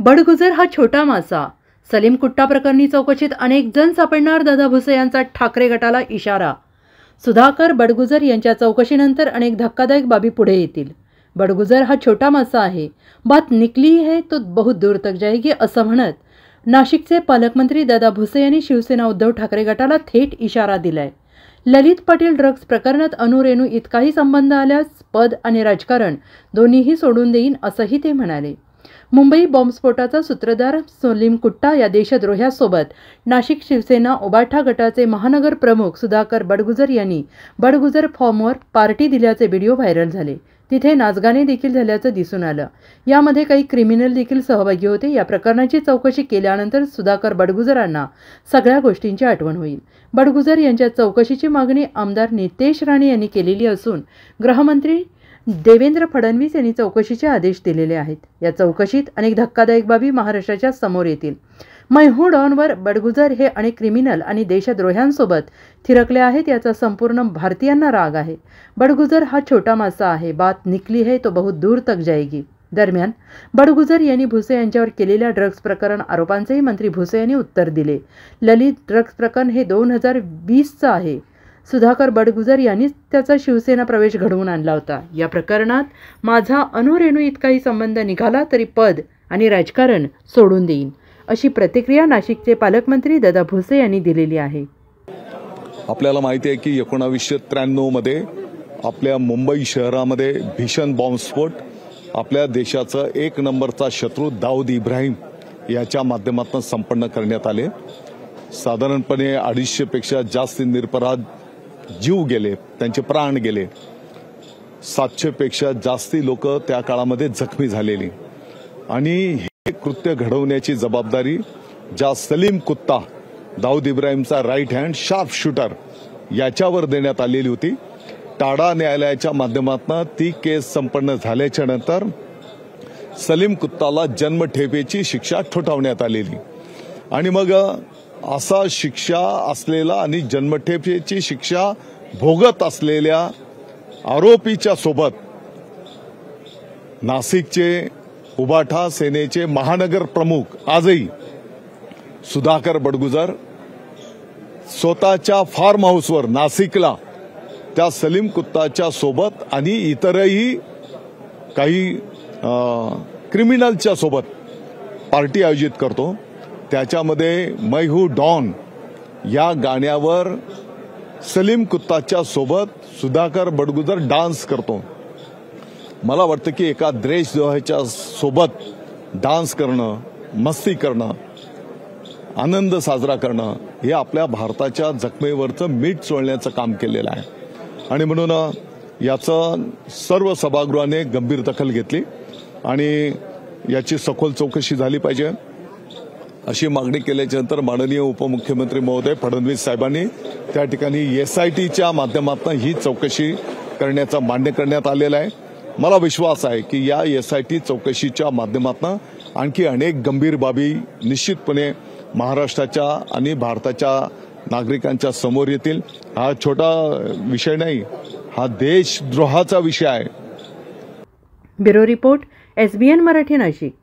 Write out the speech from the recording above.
बडगुजर हा छोटा मासा. सलीम कुट्टा प्रकरणी चौकशीत अनेक जण सापडणार, दादा भुसे यांचा ठाकरे गटाला इशारा. सुधाकर बडगुजर यांच्या चौकशीनंतर अनेक धक्कादायक बाबी पुढे येतील. बडगुजर हा छोटा मासा आहे, बात निकली है तो बहुत दूर तक जाएगी, असं म्हणत नाशिकचे पालकमंत्री दादा भुसे यांनी शिवसेना उद्धव ठाकरे गटाला थेट इशारा दिलाय. ललित पाटील ड्रग्ज प्रकरणात अनु रेणू इतकाही संबंध आल्यास पद आणि राजकारण दोन्हीही सोडून देईन, असंही ते म्हणाले. मुंबई बॉम्बस्फोटाचा सूत्रधार सलीम कुट्टा या देशद्रोह्यासोबत नाशिक शिवसेना उबाठा गटाचे महानगर प्रमुख सुधाकर बडगुजर यांनी बडगुजर फॉर्मवर पार्टी दिल्याचे व्हिडिओ व्हायरल झाले. तिथे नाचगाणे देखील झाल्याचं दिसून आलं. यामध्ये काही क्रिमिनल देखील सहभागी होते. या प्रकरणाची चौकशी केल्यानंतर सुधाकर बडगुजरांना सगळ्या गोष्टींची आठवण होईल. बडगुजर यांच्या चौकशीची मागणी आमदार नितेश राणे यांनी केलेली असून गृहमंत्री देवेंद्र फडणवीस यांनी चौकशीचे आदेश दिलेले आहेत. या चौकशीत अनेक धक्कादायक बाबी महाराष्ट्राच्या समोर येतील. मैहू डॉनवर बडगुजर हे अनेक क्रिमिनल आणि देशद्रोह्यांसोबत थिरकले आहेत, याचा संपूर्ण भारतीयांना राग आहे. बडगुजर हा छोटा मासा आहे, बात निकली है तो बहुत दूर तक जाएगी. दरम्यान बडगुजर यांनी भुसे यांच्यावर केलेल्या ड्रग्ज प्रकरण आरोपांचेही मंत्री भुसे यांनी उत्तर दिले. ललित ड्रग्ज प्रकरण हे 2020चं आहे. सुधाकर बडगुजर यांनीच त्याचा शिवसेना प्रवेश घडवून आणला होता. या प्रकरणात माझा अनु रेणू इतकाही संबंध निघाला तरी पद आणि राजकारण सोडून देईन, अशी प्रतिक्रिया नाशिकचे पालकमंत्री दादा भुसे यांनी दिलेली आहे. आपल्याला माहिती आहे की 1993 मध्ये आपल्या मुंबई शहरामध्ये भीषण बॉम्बस्फोट आपल्या देशाचा एक नंबरचा शत्रू दाऊद इब्राहिम याच्या माध्यमातून संपन्न करण्यात आले. साधारणपणे 250 पेक्षा जास्त निरपराध जीव गेले, त्यांचे प्राण गेले. 700 पेक्षा जास्ती लोक त्या काळामध्ये जखमी झालेली. आणि हे कृत्य घडवण्याची जबाबदारी ज्या सलीम कुत्ता, दाऊद इब्राहिमचा राईट हँड शार्प शूटर, याच्यावर देण्यात आलेली होती. टाडा न्यायालयाच्या माध्यमातून ती केस संपन्न झाल्याच्या नंतर सलीम कुत्ताला जन्मठेपेची शिक्षा ठोठावण्यात आलेली. आणि मग असा शिक्षा असलेला आणि जन्मठेपेची शिक्षा भोगत असलेल्या आरोपीच्या सोबत नाशिकचे उबाठा सेनेचे महानगर प्रमुख आजही सुधाकर बडगुजर स्वतःच्या फार्म हाऊसवर नाशिकला त्या सलीम कुत्ताच्या सोबत आणि इतरही काही क्रिमिनलच्या सोबत पार्टी आयोजित करतो. त्याच्यामध्ये मैहू डॉन या गाण्यावर सलीम कुत्ताच्या सोबत सुधाकर बडगुजर डान्स करतो. मला वाटतं की एका देशद्रोहाच्या सोबत डान्स करणं, मस्ती करणं, आनंद साजरा करणं हे आपल्या भारताच्या जखमेवरचं मीठ चोळण्याचं काम केलेलं आहे. आणि म्हणून याचं सर्व सभागृहाने गंभीर दखल घेतली आणि याची सखोल चौकशी झाली पाहिजे अशी मागणी केल्याच्या नंतर माननीय उपमुख्यमंत्री महोदय फडणवीस साहेबांनी त्या ठिकाणी SITच्या माध्यमातून ही चौकशी करण्याचं मान्य करण्यात आलेलं आहे. मला विश्वास आहे की या SIT चौकशीच्या माध्यमातून आणखी अनेक गंभीर बाबी निश्चितपणे महाराष्ट्राच्या आणि भारताच्या नागरिकांच्या समोर येतील. हा छोटा विषय नाही, हा देशद्रोहाचा विषय आहे. Bureau report, SBN Marathi, Nashik.